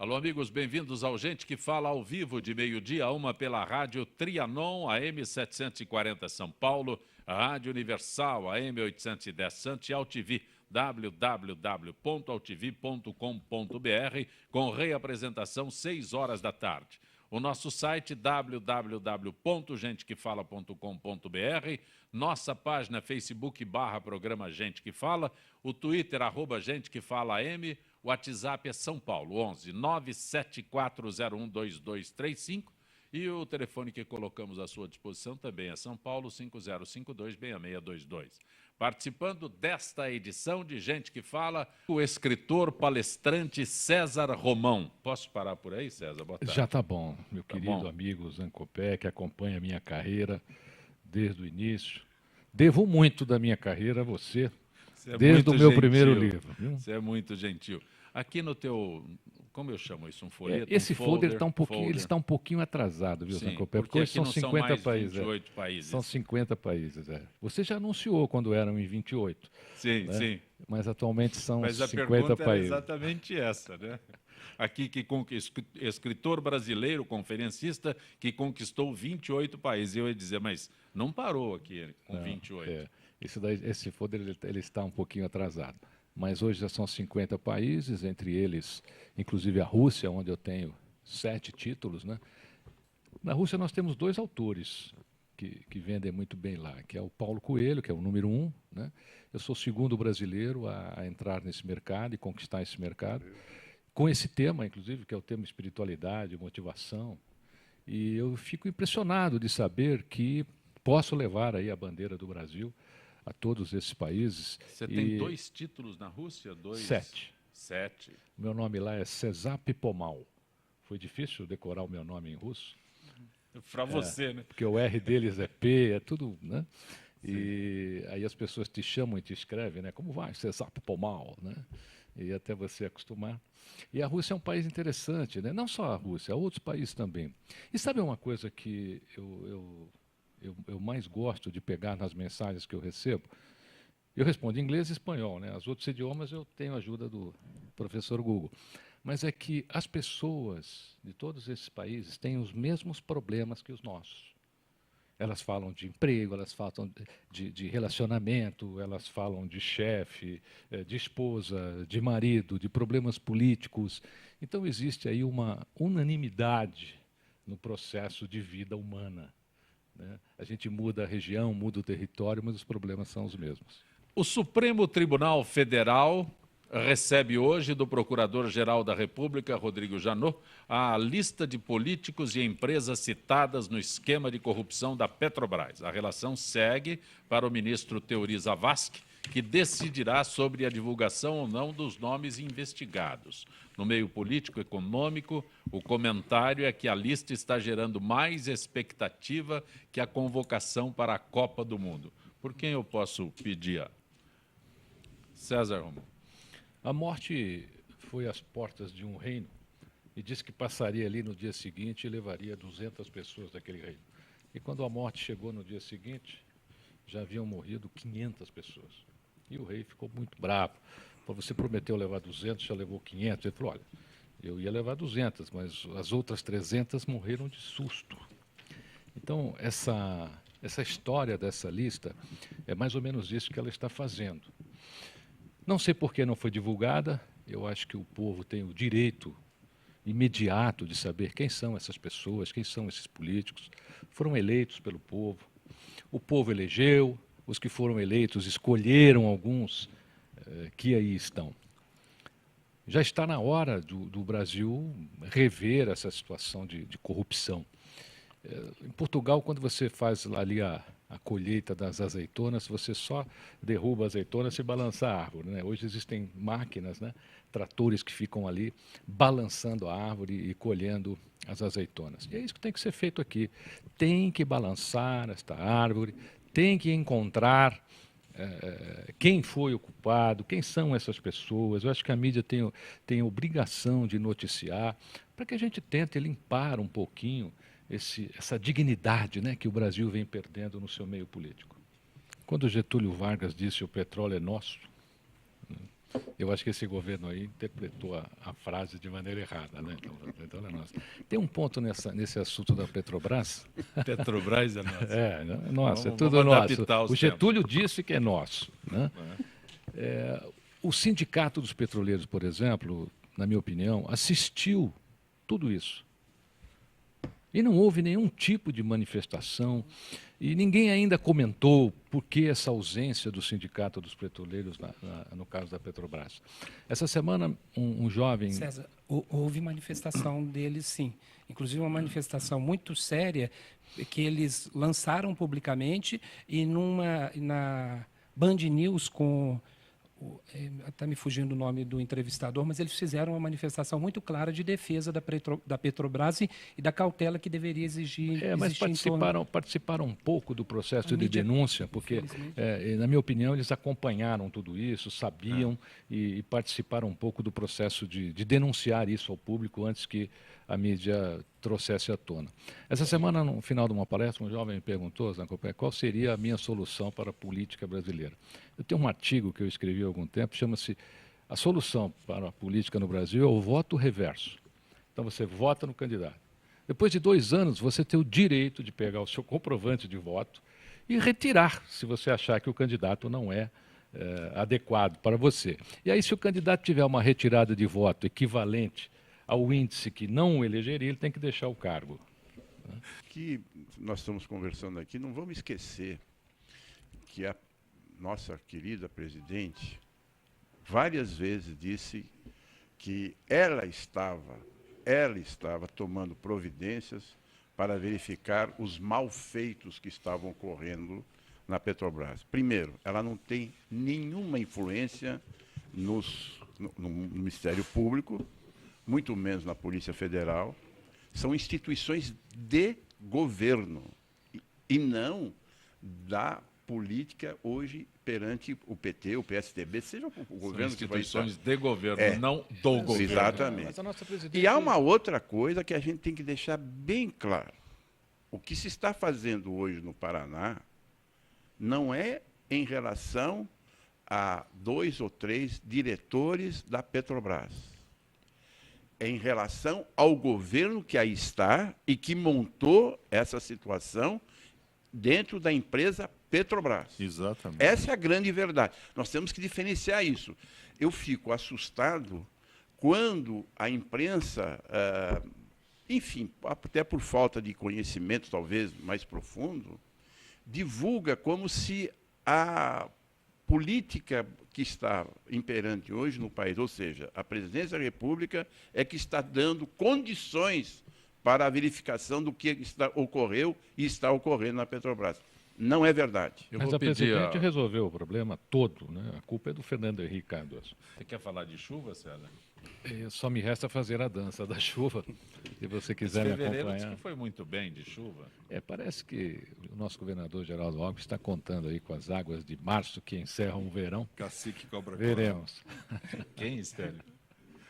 Alô, amigos, bem-vindos ao Gente que Fala ao vivo, de meio-dia a 1 pela Rádio Trianon, AM 740 São Paulo, Rádio Universal, AM 810 Santos e AltV, www.altv.com.br, com reapresentação 6 horas da tarde. O nosso site www.gentequefala.com.br, nossa página Facebook/programa Gente que Fala, o Twitter @Gente que Fala AM, o WhatsApp é São Paulo, 11 974012235 e o telefone que colocamos à sua disposição também é São Paulo, 5052-6622. Participando desta edição de Gente que Fala, o escritor palestrante César Romão. Posso parar por aí, César? Boa tarde. Já está bom, meu querido amigo Zancopé, que acompanha a minha carreira desde o início. Devo muito da minha carreira a você, desde o meu primeiro livro. Viu? Você é muito gentil. Aqui no teu, como eu chamo isso, um folheto? Esse folder está um pouquinho atrasado, viu, Zancopé? Porque hoje são 50 países. 28 países. São 50 países, é. Você já anunciou quando eram em 28. Sim, né? Sim. Mas atualmente são 50 países. Mas a pergunta era exatamente essa, né? Aqui, escritor brasileiro, conferencista, que conquistou 28 países. Eu ia dizer, mas não parou aqui com 28. Esse folder ele está um pouquinho atrasado. Mas hoje já são 50 países, entre eles, inclusive a Rússia, onde eu tenho 7 títulos, né? Na Rússia nós temos 2 autores que vendem muito bem lá, que é o Paulo Coelho, que é o número 1, né? Eu sou o segundo brasileiro a entrar nesse mercado e conquistar esse mercado, com esse tema, inclusive, que é o tema espiritualidade, motivação. E eu fico impressionado de saber que posso levar aí a bandeira do Brasil a todos esses países. Você tem 2 títulos na Rússia? 7. 7. Meu nome lá é Cezap Pomal. Foi difícil decorar o meu nome em russo? Para você, né? Porque o R deles é P, é tudo, né? Sim. E aí as pessoas te chamam e te escrevem, né? Como vai? Cezap Pomal, né? E até você acostumar. E a Rússia é um país interessante, né? Não só a Rússia, outros países também. E sabe uma coisa que eu mais gosto de pegar nas mensagens que eu recebo? Eu respondo em inglês e espanhol, né? Os outros idiomas eu tenho a ajuda do professor Google. Mas é que as pessoas de todos esses países têm os mesmos problemas que os nossos. Elas falam de emprego, elas falam de relacionamento, elas falam de chefe, de esposa, de marido, de problemas políticos. Então existe aí uma unanimidade no processo de vida humana. A gente muda a região, muda o território, mas os problemas são os mesmos. O Supremo Tribunal Federal recebe hoje do Procurador-Geral da República, Rodrigo Janot, a lista de políticos e empresas citadas no esquema de corrupção da Petrobras. A relação segue para o ministro Teori Zavascki, que decidirá sobre a divulgação ou não dos nomes investigados. No meio político-econômico, o comentário é que a lista está gerando mais expectativa que a convocação para a Copa do Mundo. Por quem eu posso pedir? César Romão. A morte foi às portas de um reino e disse que passaria ali no dia seguinte e levaria 200 pessoas daquele reino. E quando a morte chegou no dia seguinte, já haviam morrido 500 pessoas. E o rei ficou muito bravo. Falou, você prometeu levar 200, já levou 500. Ele falou, olha, eu ia levar 200, mas as outras 300 morreram de susto. Então, essa história dessa lista é mais ou menos isso que ela está fazendo. Não sei por que não foi divulgada, eu acho que o povo tem o direito imediato de saber quem são essas pessoas, quem são esses políticos. Foram eleitos pelo povo, o povo elegeu, os que foram eleitos escolheram alguns que aí estão. Já está na hora do Brasil rever essa situação de corrupção. Em Portugal, quando você faz ali a colheita das azeitonas, você só derruba a azeitona se balançar a árvore, né? Hoje existem máquinas, né? Tratores que ficam ali balançando a árvore e colhendo as azeitonas. E é isso que tem que ser feito aqui. Tem que balançar esta árvore, tem que encontrar quem foi o culpado, quem são essas pessoas. Eu acho que a mídia tem a obrigação de noticiar para que a gente tente limpar um pouquinho essa dignidade, né, que o Brasil vem perdendo no seu meio político. Quando Getúlio Vargas disse o petróleo é nosso, né, Eu acho que esse governo aí interpretou a frase de maneira errada, né? Então é nossa. Tem um ponto nesse assunto da Petrobras. Petrobras é nossa. É, nossa, é Vamos tudo nosso. adaptar os O Getúlio tempos. disse que é nosso, né? O Sindicato dos Petroleiros, por exemplo, na minha opinião, assistiu tudo isso. E não houve nenhum tipo de manifestação, e ninguém ainda comentou por que essa ausência do Sindicato dos Petroleiros no caso da Petrobras. Essa semana, um jovem... César, houve manifestação deles, sim. Inclusive uma manifestação muito séria que eles lançaram publicamente e na Band News com... Está me fugindo o nome do entrevistador, mas eles fizeram uma manifestação muito clara de defesa da Petrobras e da cautela que deveria exigir. Mas participaram um pouco do processo de denúncia, porque, na minha opinião, eles acompanharam tudo isso, sabiam e participaram um pouco do processo de denunciar isso ao público antes que a mídia trouxesse à tona. Essa semana, no final de uma palestra, um jovem me perguntou, Zancopé, qual seria a minha solução para a política brasileira. Eu tenho um artigo que eu escrevi há algum tempo, chama-se A Solução para a Política no Brasil é o Voto Reverso. Então você vota no candidato. Depois de 2 anos, você tem o direito de pegar o seu comprovante de voto e retirar, se você achar que o candidato não é adequado para você. E aí, se o candidato tiver uma retirada de voto equivalente ao índice que não o elegeria, ele tem que deixar o cargo. Que nós estamos conversando aqui, não vamos esquecer que a nossa querida presidente várias vezes disse que ela estava tomando providências para verificar os malfeitos que estavam ocorrendo na Petrobras. Primeiro, ela não tem nenhuma influência no Ministério Público, muito menos na Polícia Federal. São instituições de governo e não da política hoje perante o PT, o PSDB, seja o governo que vai estar. Instituições de governo, não do governo. Exatamente. Mas a nossa presidente... E há uma outra coisa que a gente tem que deixar bem claro. O que se está fazendo hoje no Paraná não é em relação a 2 ou 3 diretores da Petrobras. É em relação ao governo que aí está e que montou essa situação dentro da empresa Petrobras. Exatamente. Essa é a grande verdade. Nós temos que diferenciar isso. Eu fico assustado quando a imprensa, enfim, até por falta de conhecimento talvez mais profundo, divulga como se a política que está imperante hoje no país, ou seja, a presidência da República é que está dando condições para a verificação do que ocorreu e está ocorrendo na Petrobras. Não é verdade. Mas a presidente resolveu o problema todo, né? A culpa é do Fernando Henrique Cardoso. Você quer falar de chuva, César? Só me resta fazer a dança da chuva, se você quiser me Fevereiro acompanhar. disse que foi muito bem de chuva. Parece que o nosso governador Geraldo Alckmin está contando aí com as águas de março que encerram o verão. Cacique Cobra Coral. Veremos. Quem, Estélio?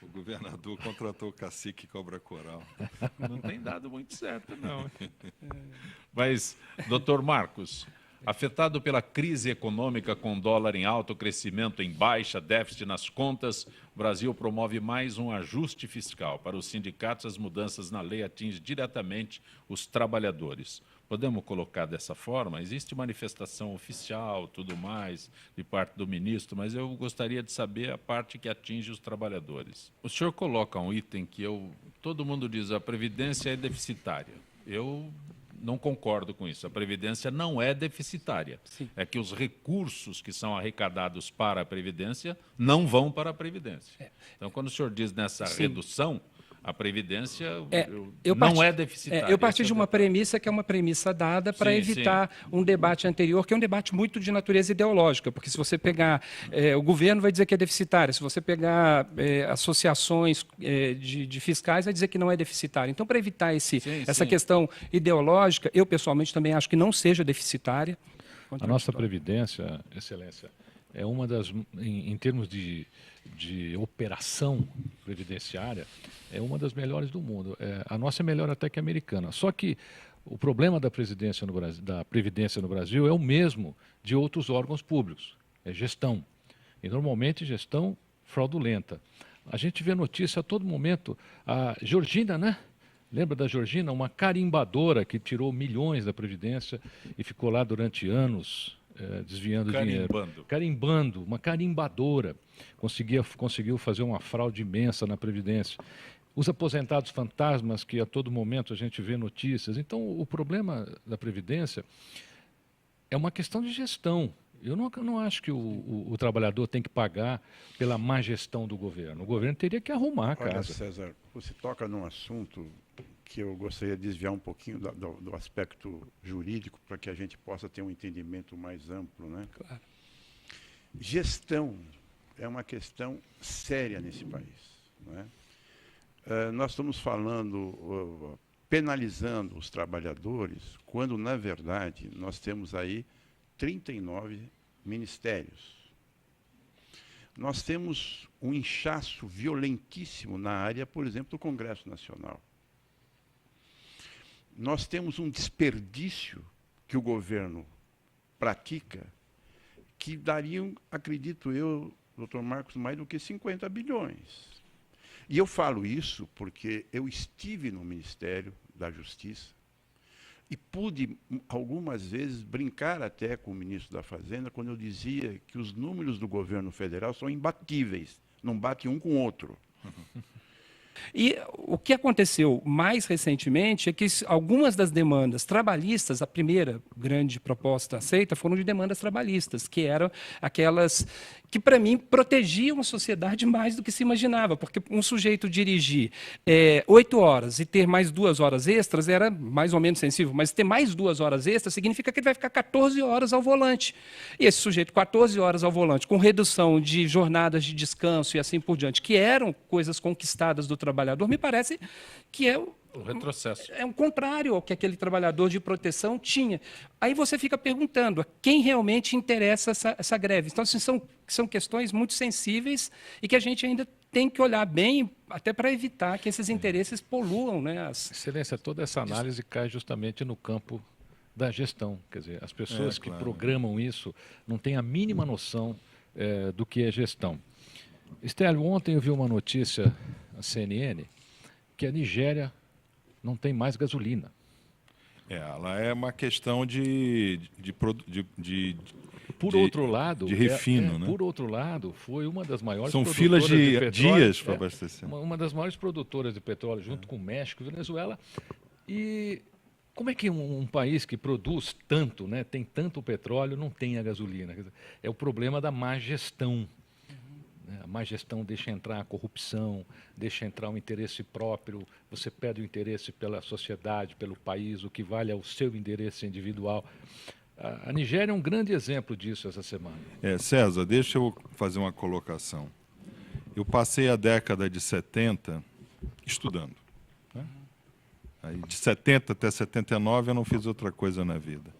O governador contratou o Cacique Cobra Coral. Não tem dado muito certo, não. Mas, doutor Marcos, afetado pela crise econômica com dólar em alto, crescimento em baixa, déficit nas contas, o Brasil promove mais um ajuste fiscal. Para os sindicatos, as mudanças na lei atingem diretamente os trabalhadores. Podemos colocar dessa forma? Existe manifestação oficial, tudo mais, de parte do ministro, mas eu gostaria de saber a parte que atinge os trabalhadores. O senhor coloca um item que todo mundo diz, a Previdência é deficitária. Eu não concordo com isso. A Previdência não é deficitária. Sim. É que os recursos que são arrecadados para a Previdência não vão para a Previdência. Então, quando o senhor diz nessa redução, a Previdência não é deficitária. Eu parti de uma premissa que é uma premissa dada para evitar um debate anterior, que é um debate muito de natureza ideológica, porque se você pegar, o governo vai dizer que é deficitário, se você pegar associações de fiscais, vai dizer que não é deficitário. Então, para evitar essa questão ideológica, eu pessoalmente também acho que não seja deficitária. A nossa Previdência, Excelência, é uma das, em termos de operação previdenciária, é uma das melhores do mundo. A nossa é melhor até que a americana. Só que o problema da Previdência no Brasil é o mesmo de outros órgãos públicos, é gestão. E, normalmente, gestão fraudulenta. A gente vê notícia a todo momento. A Georgina, né? Lembra da Georgina? Uma carimbadora que tirou milhões da Previdência e ficou lá durante anos desviando dinheiro. Carimbando, uma carimbadora. Conseguiu fazer uma fraude imensa na Previdência. Os aposentados fantasmas, que a todo momento a gente vê notícias. Então, o problema da Previdência é uma questão de gestão. Eu não acho que o trabalhador tem que pagar pela má gestão do governo. O governo teria que arrumar a casa. Olha, César, você toca num assunto que eu gostaria de desviar um pouquinho do aspecto jurídico para que a gente possa ter um entendimento mais amplo, né? Claro. Gestão é uma questão séria nesse país, não é? Nós estamos falando, penalizando os trabalhadores, quando, na verdade, nós temos aí 39 ministérios. Nós temos um inchaço violentíssimo na área, por exemplo, do Congresso Nacional. Nós temos um desperdício que o governo pratica, que dariam, acredito eu, doutor Marcos, mais do que 50 bilhões. E eu falo isso porque eu estive no Ministério da Justiça e pude, algumas vezes, brincar até com o ministro da Fazenda, quando eu dizia que os números do governo federal são imbatíveis, não bate um com o outro. E o que aconteceu mais recentemente é que algumas das demandas trabalhistas, a primeira grande proposta aceita, foram de demandas trabalhistas, que eram aquelas que, para mim, protegiam a sociedade mais do que se imaginava, porque um sujeito dirigir 8 horas e ter mais 2 horas extras era mais ou menos sensível, mas ter mais 2 horas extras significa que ele vai ficar 14 horas ao volante. E esse sujeito, 14 horas ao volante, com redução de jornadas de descanso e assim por diante, que eram coisas conquistadas do trabalhador, me parece que é o retrocesso. É o contrário ao que aquele trabalhador de proteção tinha. Aí você fica perguntando a quem realmente interessa essa greve. Então, assim, são questões muito sensíveis e que a gente ainda tem que olhar bem, até para evitar que esses interesses poluam, né? Excelência, toda essa análise cai justamente no campo da gestão. Quer dizer, as pessoas que programam isso não têm a mínima noção do que é gestão. Estélio, ontem eu vi uma notícia na CNN que a Nigéria não tem mais gasolina. Ela é uma questão de outro lado, refino, né? Por outro lado, foi uma das maiores São produtoras filas de petróleo, dias para abastecer. Uma das maiores produtoras de petróleo, junto com o México e Venezuela. E como é que um país que produz tanto, né, tem tanto petróleo, não tem a gasolina? Quer dizer, é o problema da má gestão. A má gestão deixa entrar a corrupção, deixa entrar o interesse próprio, você perde o interesse pela sociedade, pelo país, o que vale é o seu interesse individual. A Nigéria é um grande exemplo disso essa semana. César, deixa eu fazer uma colocação. Eu passei a década de 70 estudando. Né? Aí, de 70 até 79 eu não fiz outra coisa na vida.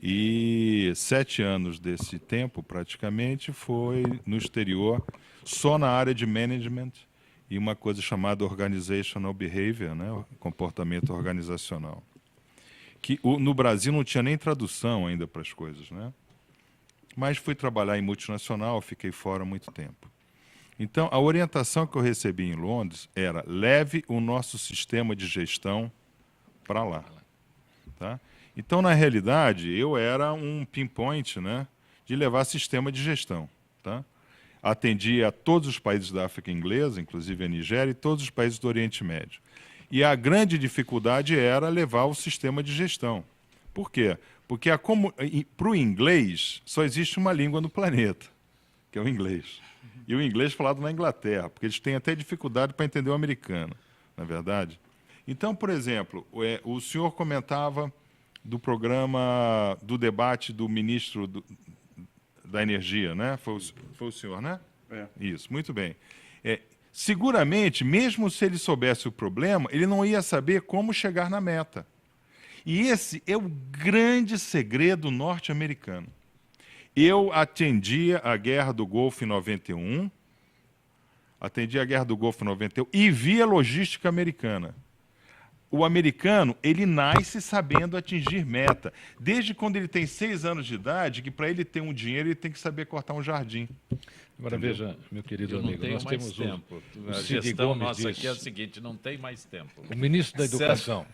E 7 anos desse tempo, praticamente, foi no exterior, só na área de management e uma coisa chamada organizational behavior, né? Comportamento organizacional. Que no Brasil não tinha nem tradução ainda para as coisas, né? Mas fui trabalhar em multinacional, fiquei fora há muito tempo. Então, a orientação que eu recebi em Londres era: leve o nosso sistema de gestão para lá. Tá? Então, na realidade, eu era um pinpoint, né, de levar sistema de gestão. Tá? Atendia a todos os países da África inglesa, inclusive a Nigéria, e todos os países do Oriente Médio. E a grande dificuldade era levar o sistema de gestão. Por quê? Porque para o inglês só existe uma língua no planeta, que é o inglês. E o inglês falado na Inglaterra, porque eles têm até dificuldade para entender o americano, não é verdade? Então, por exemplo, o senhor comentava do programa, do debate do ministro da Energia, né? Foi o senhor, né? Isso, muito bem. Seguramente, mesmo se ele soubesse o problema, ele não ia saber como chegar na meta. E esse é o grande segredo norte-americano. Eu atendia a Guerra do Golfo em 91, e vi a logística americana. o americano, ele nasce sabendo atingir meta. Desde quando ele tem 6 anos de idade, que para ele ter um dinheiro, ele tem que saber cortar um jardim. Agora veja, meu querido Eu não amigo, tenho nós mais temos tempo. o A Cid gestão Gomes nossa diz, aqui é a seguinte, não tem mais tempo. o ministro da Educação,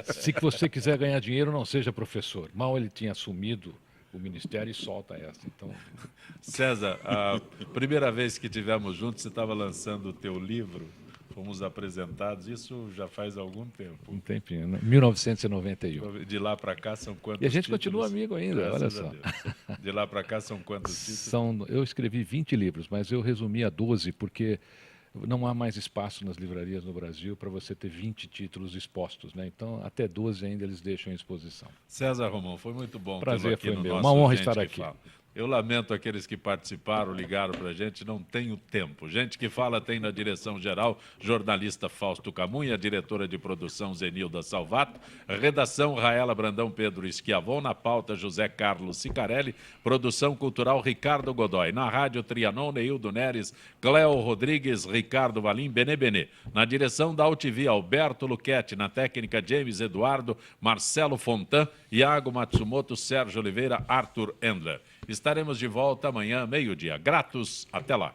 se você quiser ganhar dinheiro, não seja professor. Mal ele tinha assumido o ministério e solta essa. Então, César, a primeira vez que tivemos juntos, você estava lançando o teu livro, fomos apresentados, isso já faz algum tempo. um tempinho, né? 1991. De lá para cá são quantos E a gente títulos? continua amigo ainda, Graças olha a só. Deus. De lá para cá são quantos títulos? Eu escrevi 20 livros, mas eu resumi a 12, porque não há mais espaço nas livrarias no Brasil para você ter 20 títulos expostos, né? Então, até 12 ainda eles deixam em exposição. César Romão, foi muito bom Prazer tê-lo aqui foi no meu. nosso Uma honra Gente estar que aqui. Fala. Eu lamento aqueles que participaram, ligaram para a gente, não tenho tempo. Gente que fala tem na direção-geral jornalista Fausto Camunha, diretora de produção Zenilda Salvato, redação Raela Brandão Pedro Esquiavon, na pauta José Carlos Sicarelli, produção cultural Ricardo Godoy, na rádio Trianon, Neildo Neres, Cléo Rodrigues, Ricardo Valim, Benê. Na direção da UTV, Alberto Luquete, na técnica James Eduardo, Marcelo Fontan, Iago Matsumoto, Sérgio Oliveira, Arthur Endler. Estaremos de volta amanhã, meio-dia. Gratos, até lá.